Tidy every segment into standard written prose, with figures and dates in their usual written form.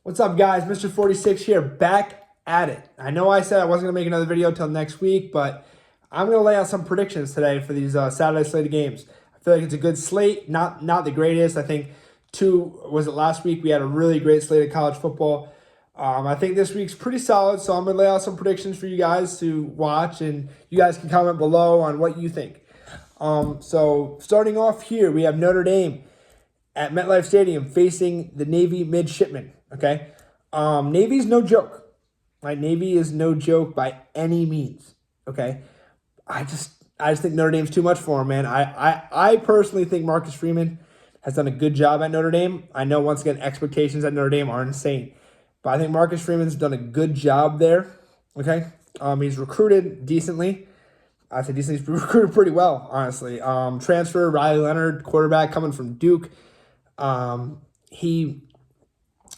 What's up, guys? Mr. 46 here, back at it. I know I said I wasn't going to make another video until next week, but I'm going to lay out some predictions today for these Saturday slate of games. I feel like it's a good slate, not the greatest. I think last week we had a really great slate of college football. I think this week's pretty solid, so I'm going to lay out some predictions for you guys to watch, and you guys can comment below on what you think. So starting off here, we have Notre Dame at MetLife Stadium facing the Navy Midshipmen. Okay, Navy's no joke. Right, Navy is no joke by any means. Okay, I just think Notre Dame's too much for him, man. I personally think Marcus Freeman has done a good job at Notre Dame. I know once again expectations at Notre Dame are insane, but I think Marcus Freeman's done a good job there. Okay, he's recruited decently. I say decently, he's recruited pretty well, honestly. Transfer Riley Leonard, quarterback coming from Duke.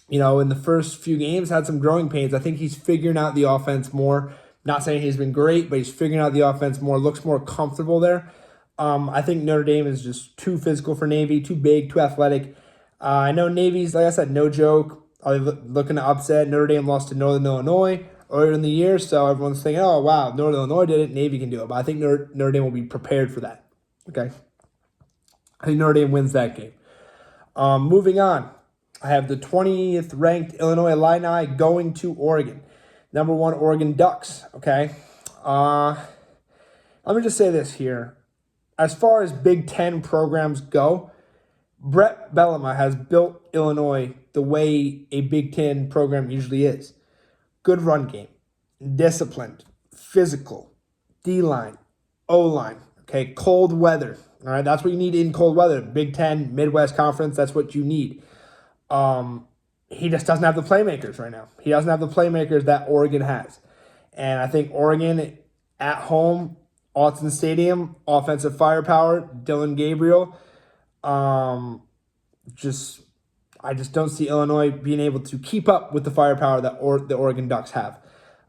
In the first few games had some growing pains. I think he's figuring out the offense more. Not saying he's been great, but he's figuring out the offense more, looks more comfortable there. I think Notre Dame is just too physical for Navy, too big, too athletic. I know Navy's, like I said, no joke. Are they looking to upset? Notre Dame lost to Northern Illinois earlier in the year, so everyone's thinking, oh, wow, Northern Illinois did it, Navy can do it. But I think Notre Dame will be prepared for that. Okay? I think Notre Dame wins that game. Moving on. I have the 20th ranked Illinois Illini going to Oregon. Number 1, Oregon Ducks, okay? Let me just say this here. As far as Big Ten programs go, Brett Bielema has built Illinois the way a Big Ten program usually is. Good run game, disciplined, physical, D-line, O-line, okay? Cold weather, all right? That's what you need in cold weather. Big Ten, Midwest Conference, that's what you need. He just doesn't have the playmakers right now. He doesn't have the playmakers that Oregon has. And I think Oregon at home, Autzen Stadium, offensive firepower, Dylan Gabriel. I just don't see Illinois being able to keep up with the firepower that the Oregon Ducks have.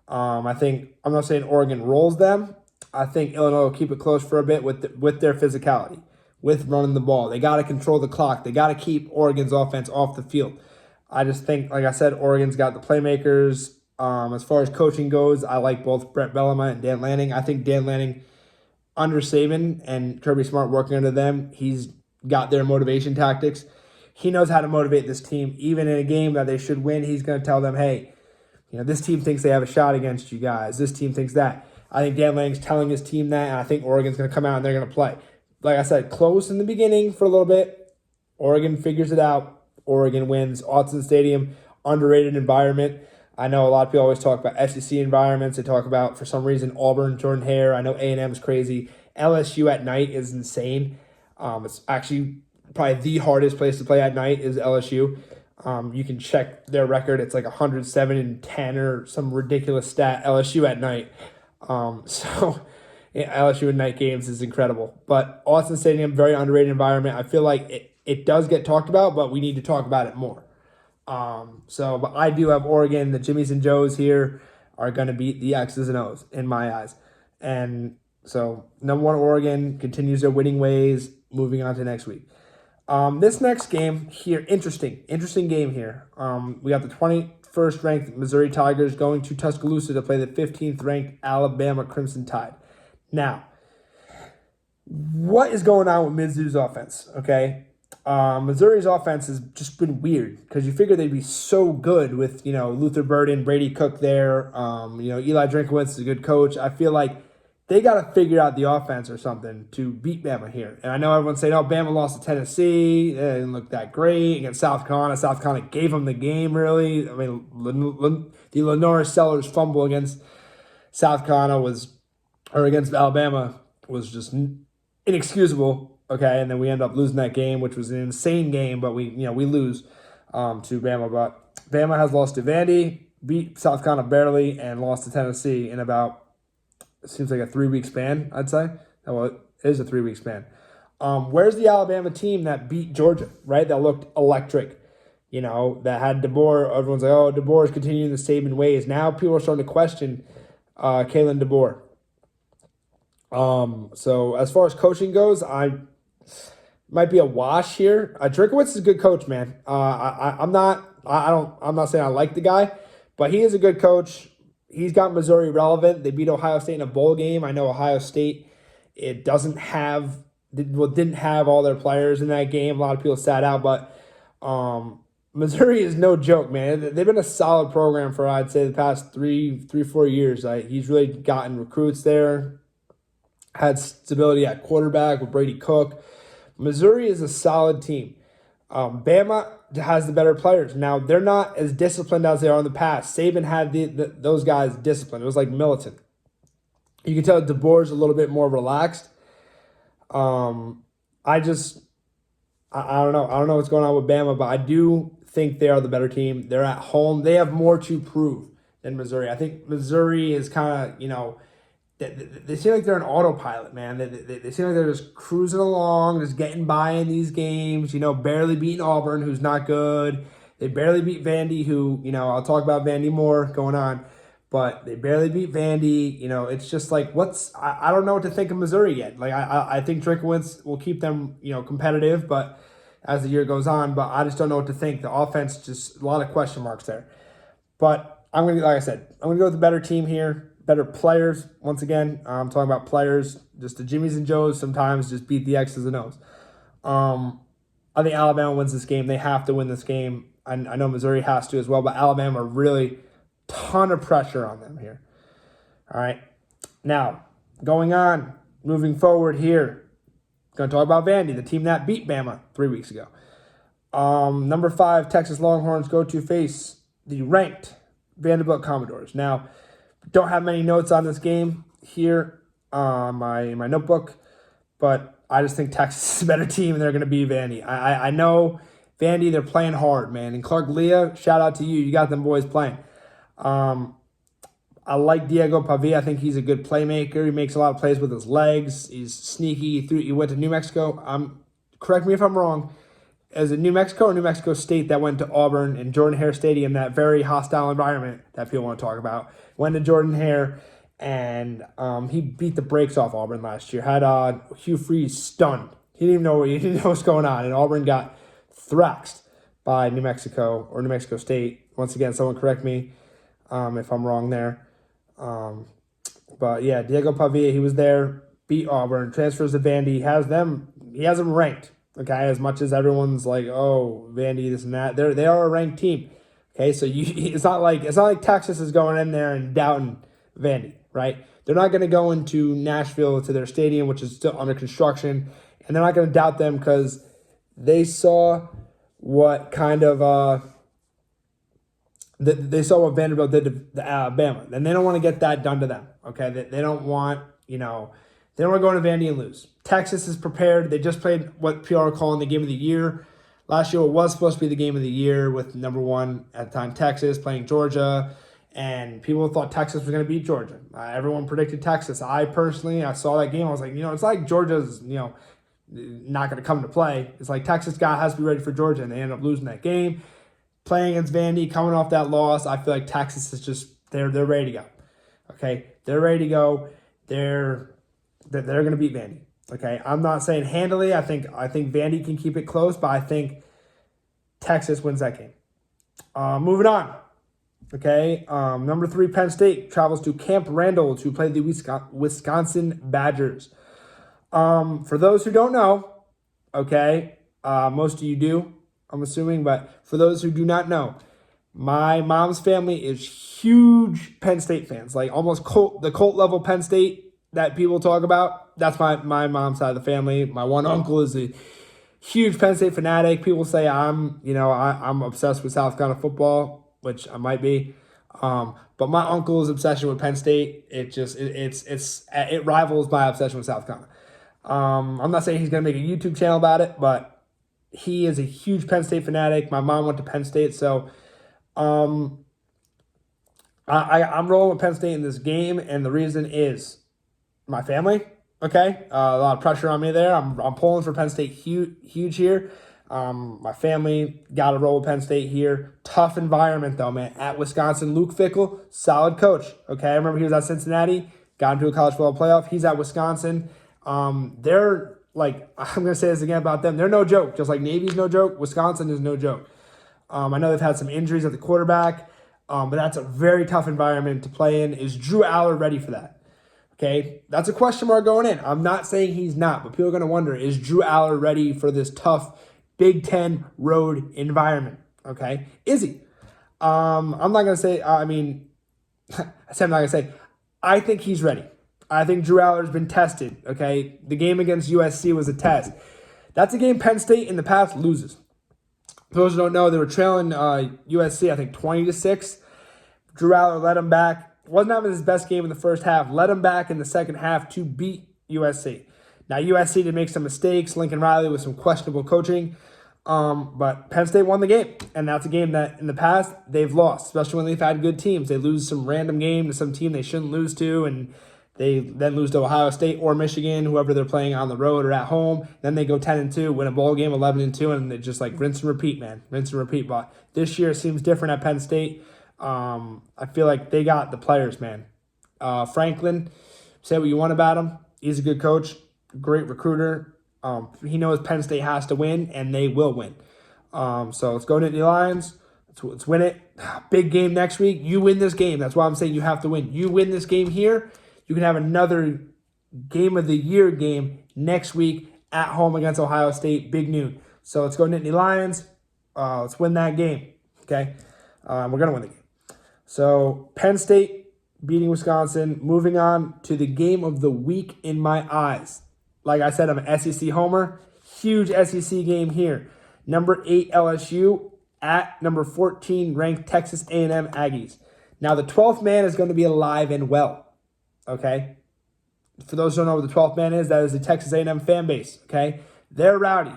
I'm not saying Oregon rolls them. I think Illinois will keep it close for a bit with their physicality, with running the ball. They got to control the clock. They got to keep Oregon's offense off the field. I just think, like I said, Oregon's got the playmakers. As far as coaching goes, I like both Brett Bielema and Dan Lanning. I think Dan Lanning, under Saban and Kirby Smart working under them, he's got their motivation tactics. He knows how to motivate this team. Even in a game that they should win, he's going to tell them, hey, this team thinks they have a shot against you guys. This team thinks that. I think Dan Lanning's telling his team that, and I think Oregon's going to come out and they're going to play. Like I said, close in the beginning for a little bit. Oregon figures it out. Oregon wins. Autzen Stadium, underrated environment. I know a lot of people always talk about SEC environments. They talk about, for some reason, Auburn, Jordan-Hare. I know A&M's crazy. LSU at night is insane. It's actually probably the hardest place to play at night is LSU. You can check their record. It's like 107-10 or some ridiculous stat. LSU at night. LSU in night games is incredible. But Autzen Stadium, very underrated environment. I feel like it does get talked about, but we need to talk about it more. But I do have Oregon. The Jimmies and Joes here are going to beat the X's and O's in my eyes. And so, number 1, Oregon continues their winning ways, moving on to next week. This next game here, interesting game here. We got the 21st ranked Missouri Tigers going to Tuscaloosa to play the 15th ranked Alabama Crimson Tide. Now, what is going on with Mizzou's offense? Okay, Missouri's offense has just been weird because you figure they'd be so good with Luther Burden, Brady Cook there. Eli Drinkowitz is a good coach. I feel like they got to figure out the offense or something to beat Bama here. And I know everyone's saying, oh, Bama lost to Tennessee. It didn't look that great against South Carolina. South Carolina gave them the game, really. I mean, the Lenore Sellers fumble against against Alabama was just inexcusable. Okay, and then we end up losing that game, which was an insane game, but we lose to Bama. But Bama has lost to Vandy, beat South Carolina barely, and lost to Tennessee in about, it seems like a 3-week span, I'd say. Well, it is a 3-week span. Where's the Alabama team that beat Georgia, right? That looked electric, that had DeBoer. Everyone's like, oh, DeBoer is continuing the Saban ways. Now people are starting to question Kalen DeBoer. So as far as coaching goes, might be a wash here. Drinkwitz is a good coach, man. I'm not. I don't. I'm not saying I like the guy, but he is a good coach. He's got Missouri relevant. They beat Ohio State in a bowl game. I know Ohio State. It didn't have all their players in that game. A lot of people sat out, but Missouri is no joke, man. They've been a solid program for, I'd say, the past 4 years. He's really gotten recruits there. Had stability at quarterback with Brady Cook. Missouri is a solid team. Bama has the better players. Now, they're not as disciplined as they are in the past. Saban had those guys disciplined. It was like militant. You can tell DeBoer's a little bit more relaxed. I don't know. I don't know what's going on with Bama, but I do think they are the better team. They're at home. They have more to prove than Missouri. I think Missouri is kind of, they seem like they're an autopilot, man. They seem like they're just cruising along, just getting by in these games, barely beating Auburn, who's not good. They barely beat Vandy, who, I'll talk about Vandy more going on, but they barely beat Vandy. It's just like, I don't know what to think of Missouri yet. Like, I think Drinkwitz will keep them, competitive, but as the year goes on, but I just don't know what to think. The offense, just a lot of question marks there. But like I said, I'm going to go with the better team here. Better players. Once again, I'm talking about players. Just the Jimmies and Joes sometimes just beat the X's and O's. I think Alabama wins this game. They have to win this game. I know Missouri has to as well, but Alabama really ton of pressure on them here. All right. Now, moving forward here. Going to talk about Vandy, the team that beat Bama 3 weeks ago. Number 5, Texas Longhorns go to face the ranked Vanderbilt Commodores. Now, don't have many notes on this game here on my notebook, but I just think Texas is a better team and they're going to beat Vandy. I know Vandy, they're playing hard, man. And Clark Leah, shout out to you. You got them boys playing. I like Diego Pavia. I think he's a good playmaker. He makes a lot of plays with his legs. He's sneaky. He went to New Mexico. Correct me if I'm wrong. Is it New Mexico or New Mexico State that went to Auburn and Jordan-Hare Stadium, that very hostile environment that people want to talk about? Went to Jordan-Hare, and he beat the brakes off Auburn last year. Had Hugh Freeze stunned. He didn't know what's going on, and Auburn got thrashed by New Mexico or New Mexico State. Once again, someone correct me if I'm wrong there. But yeah, Diego Pavia, he was there, beat Auburn, transfers to Vandy. He has them ranked. Okay, as much as everyone's like, oh, Vandy, this and that, they are a ranked team. Okay, so it's not like Texas is going in there and doubting Vandy, right? They're not going to go into Nashville to their stadium, which is still under construction, and they're not going to doubt them because they saw what kind of they saw what Vanderbilt did to Alabama, and they don't want to get that done to them. Okay, they don't want they don't want to go into Vandy and lose. Texas is prepared. They just played what PR are calling the game of the year. Last year it was supposed to be the game of the year with number 1 at the time Texas playing Georgia, and people thought Texas was going to beat Georgia. Everyone predicted Texas. I saw that game. I was like, it's like Georgia's not going to come to play. It's like Texas has to be ready for Georgia, and they end up losing that game. Playing against Vandy, coming off that loss, I feel like Texas is just they're ready to go. Okay, they're ready to go. They're going to beat Vandy. Okay, I'm not saying handily. I think Vandy can keep it close, but I think Texas wins that game. Moving on. Okay, number 3, Penn State travels to Camp Randall to play the Wisconsin Badgers. For those who don't know, okay, most of you do, I'm assuming, but for those who do not know, my mom's family is huge Penn State fans, like almost the cult level Penn State that people talk about. That's my mom's side of the family. My one uncle is a huge Penn State fanatic. People say I'm obsessed with South Carolina football, which I might be. But my uncle's obsession with Penn State, it rivals my obsession with South Carolina. I'm not saying he's going to make a YouTube channel about it, but he is a huge Penn State fanatic. My mom went to Penn State, so I'm rolling with Penn State in this game, and the reason is my family. Okay, a lot of pressure on me there. I'm pulling for Penn State huge here. My family got to roll with Penn State here. Tough environment though, man. At Wisconsin, Luke Fickell, solid coach. Okay, I remember he was at Cincinnati, got into a college football playoff. He's at Wisconsin. They're like, I'm going to say this again about them. They're no joke. Just like Navy's no joke, Wisconsin is no joke. I know they've had some injuries at the quarterback, but that's a very tough environment to play in. Is Drew Aller ready for that? Okay, that's a question mark going in. I'm not saying he's not, but people are going to wonder, is Drew Aller ready for this tough Big Ten road environment? Okay, is he? I'm not going to say, I mean, I'm not going to say, I think he's ready. I think Drew Aller's been tested, okay? The game against USC was a test. That's a game Penn State in the past loses. For those who don't know, they were trailing USC, I think, 20-6. Drew Aller led them back. Wasn't having his best game in the first half. Led them back in the second half to beat USC. Now, USC did make some mistakes. Lincoln Riley with some questionable coaching. But Penn State won the game. And that's a game that in the past they've lost, especially when they've had good teams. They lose some random game to some team they shouldn't lose to, and they then lose to Ohio State or Michigan, whoever they're playing on the road or at home. Then they go 10-2, win a bowl game 11-2, and they just like rinse and repeat, man. Rinse and repeat. But this year seems different at Penn State. I feel like they got the players, man. Franklin, say what you want about him. He's a good coach, great recruiter. He knows Penn State has to win, and they will win. So let's go Nittany Lions. Let's win it. Big game next week. You win this game. That's why I'm saying you have to win. You win this game here, you can have another game of the year game next week at home against Ohio State, big noon. So let's go Nittany Lions. Let's win that game, okay? We're going to win the game. So Penn State beating Wisconsin. Moving on to the game of the week in my eyes. Like I said, I'm an SEC homer. Huge SEC game here. Number 8 LSU at number 14 ranked Texas A&M Aggies. Now the 12th man is going to be alive and well. Okay, for those who don't know what the 12th man is, that is the Texas A&M fan base. Okay, they're rowdy,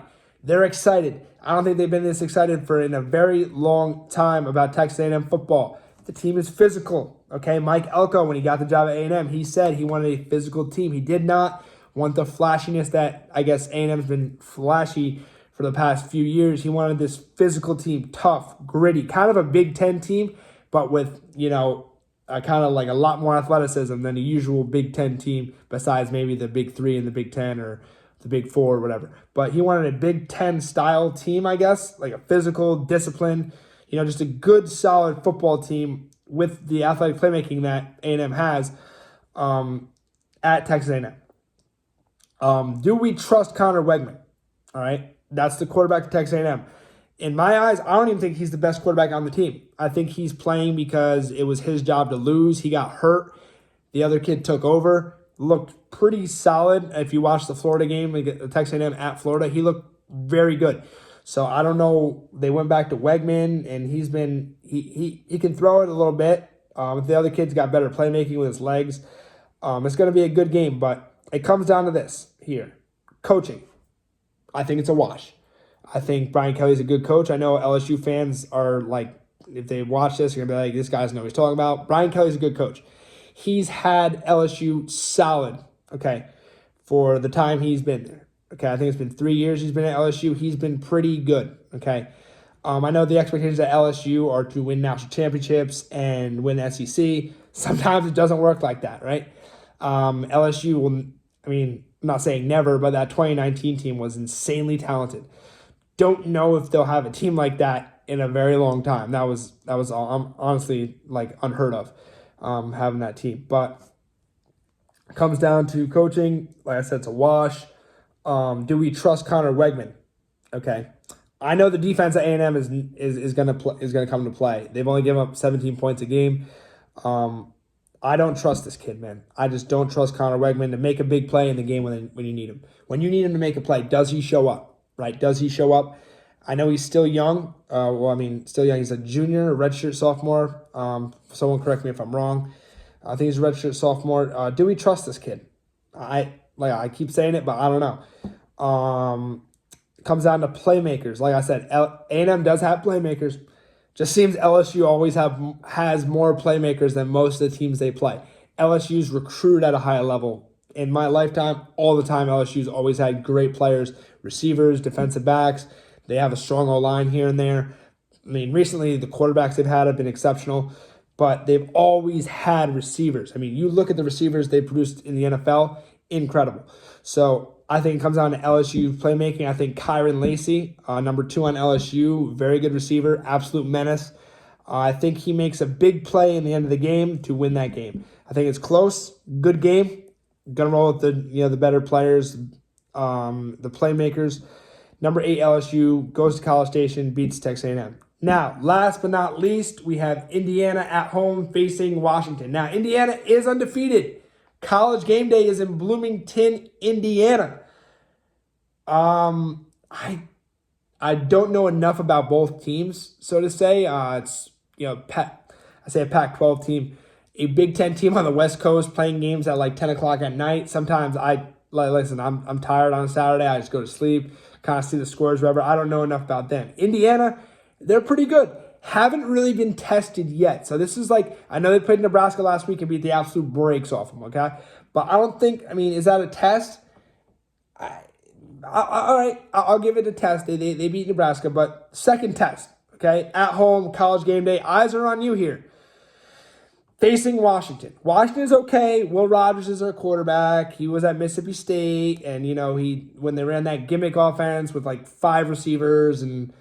they're excited. I don't think they've been this excited for in a very long time about Texas A&M football. The team is physical. Okay, Mike Elko, when he got the job at A&M, he said he wanted a physical team. He did not want the flashiness that I guess A&M's been flashy for the past few years. He wanted this physical team, tough, gritty, kind of a Big Ten team, but with kind of like a lot more athleticism than a usual Big Ten team, besides maybe the Big Three in the Big Ten or the Big Four or whatever. But he wanted a Big Ten style team, I guess, like a physical, disciplined, just a good, solid football team with the athletic playmaking that A&M has at Texas A&M. Do we trust Connor Wegman? All right, that's the quarterback of Texas A&M. In my eyes, I don't even think he's the best quarterback on the team. I think he's playing because it was his job to lose. He got hurt. The other kid took over. Looked pretty solid. If you watch the Florida game, Texas A&M at Florida, he looked very good. So I don't know. They went back to Wegman, and he can throw it a little bit. The other kid's got better playmaking with his legs. It's going to be a good game, but it comes down to this here. Coaching. I think it's a wash. I think Brian Kelly's a good coach. I know LSU fans are like, if they watch this, you're going to be like, this guy doesn't know what he's talking about. Brian Kelly's a good coach. He's had LSU solid, okay, for the time he's been there. Okay, I think it's been 3 years he's been at LSU. He's been pretty good, okay. I know the expectations at LSU are to win national championships and win SEC. Sometimes it doesn't work like that, right? LSU will, I'm not saying never, but that 2019 team was insanely talented. Don't know if they'll have a team like that in a very long time. That was honestly like unheard of, having that team. But it comes down to coaching. Like I said, it's a wash. Do we trust Connor Wegman? Okay, I know the defense at A&M is gonna come to play. They've only given up 17 points a game. I don't trust this kid, man. I just don't trust Connor Wegman to make a big play in the game when you need him. When you need him to make a play, does he show up? Right? Does he show up? I know he's still young. Still young. He's a junior, a redshirt sophomore. Someone correct me if I'm wrong. I think he's a redshirt sophomore. Do we trust this kid? I keep saying it, but I don't know. It comes down to playmakers. Like I said, A&M does have playmakers. Just seems LSU always has more playmakers than most of the teams they play. LSU's recruited at a high level. In my lifetime, all the time, LSU's always had great players, receivers, defensive backs. They have a strong O-line here and there. Recently, the quarterbacks they've had have been exceptional, but they've always had receivers. You look at the receivers they produced in the NFL, incredible. So I think it comes down to LSU playmaking. I think Kyron Lacey, number 2 on LSU, very good receiver, absolute menace. I think he makes a big play in the end of the game to win that game. I think it's close, good game. Gonna roll with the better players, the playmakers. Number 8 LSU goes to College Station, beats Texas A&M. Now, last but not least, we have Indiana at home facing Washington. Now, Indiana is undefeated. College game day is in Bloomington, Indiana. I don't know enough about both teams, so to say. It's I say a Pac-12 team, a Big Ten team on the West Coast playing games at like 10 o'clock at night. Sometimes I'm tired on a Saturday. I just go to sleep, kind of see the scores, whatever. I don't know enough about them. Indiana, they're pretty good. Haven't really been tested yet. So this is like, I know they played Nebraska last week and beat the absolute brakes off them, okay? But I don't think, is that a test? All right, I'll give it a test. They beat Nebraska, but second test, okay? At home, College game day. Eyes are on you here. Facing Washington. Washington is okay. Will Rogers is our quarterback. He was at Mississippi State, and, when they ran that gimmick offense with like 5 receivers and,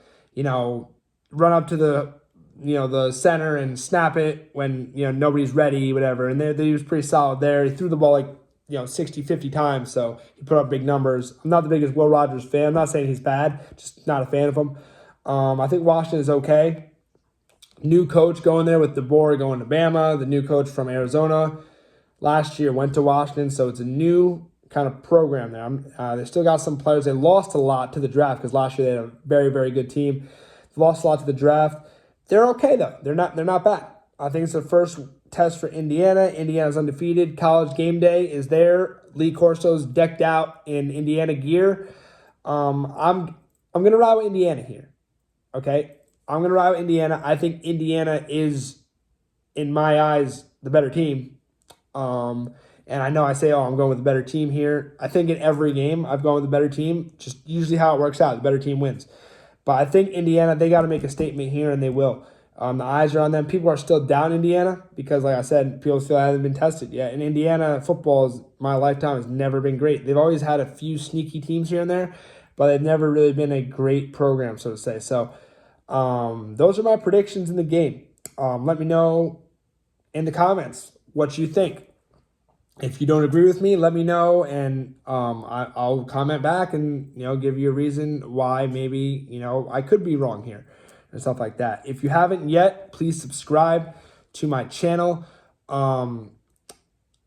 run up to the center and snap it when, nobody's ready, whatever. And they was pretty solid there. He threw the ball like, 60, 50 times, so he put up big numbers. I'm not the biggest Will Rogers fan. I'm not saying he's bad, just not a fan of him. I think Washington is okay. New coach going there with DeBoer going to Bama. The new coach from Arizona last year went to Washington, so it's a new kind of program there. They still got some players. They lost a lot to the draft because last year they had a very, very good team. They lost a lot to the draft. They're okay, though. They're not bad. I think it's the first test for Indiana. Indiana's undefeated. College game day is there. Lee Corso's decked out in Indiana gear. I'm gonna ride with Indiana here. Okay, I'm gonna ride with Indiana. I think Indiana is, in my eyes, the better team. And I know I say, I'm going with the better team here. I think in every game I've gone with the better team. Just usually how it works out, the better team wins. But I think Indiana, they got to make a statement here, and they will. The eyes are on them. People are still down Indiana because, like I said, people feel I haven't been tested yet. And Indiana football, my lifetime, has never been great. They've always had a few sneaky teams here and there, but they've never really been a great program, so to say. So those are my predictions in the game. Let me know in the comments what you think. If you don't agree with me, let me know, and I'll comment back and give you a reason why maybe I could be wrong here and stuff like that. If you haven't yet, please subscribe to my channel. And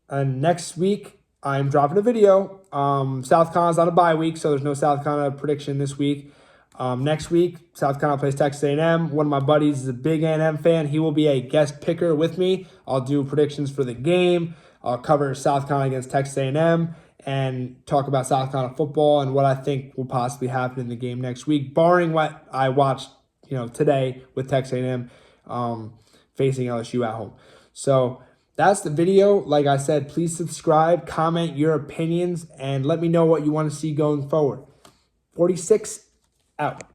next week I'm dropping a video. South Carolina's on a bye week, so there's no South Carolina prediction this week. Next week, South Carolina plays Texas A&M. One of my buddies is a big A&M fan. He will be a guest picker with me. I'll do predictions for the game. I'll cover South Carolina against Texas A&M and talk about South Carolina football and what I think will possibly happen in the game next week, barring what I watched, today with Texas A&M facing LSU at home. So that's the video. Like I said, please subscribe, comment your opinions, and let me know what you want to see going forward. 46 out.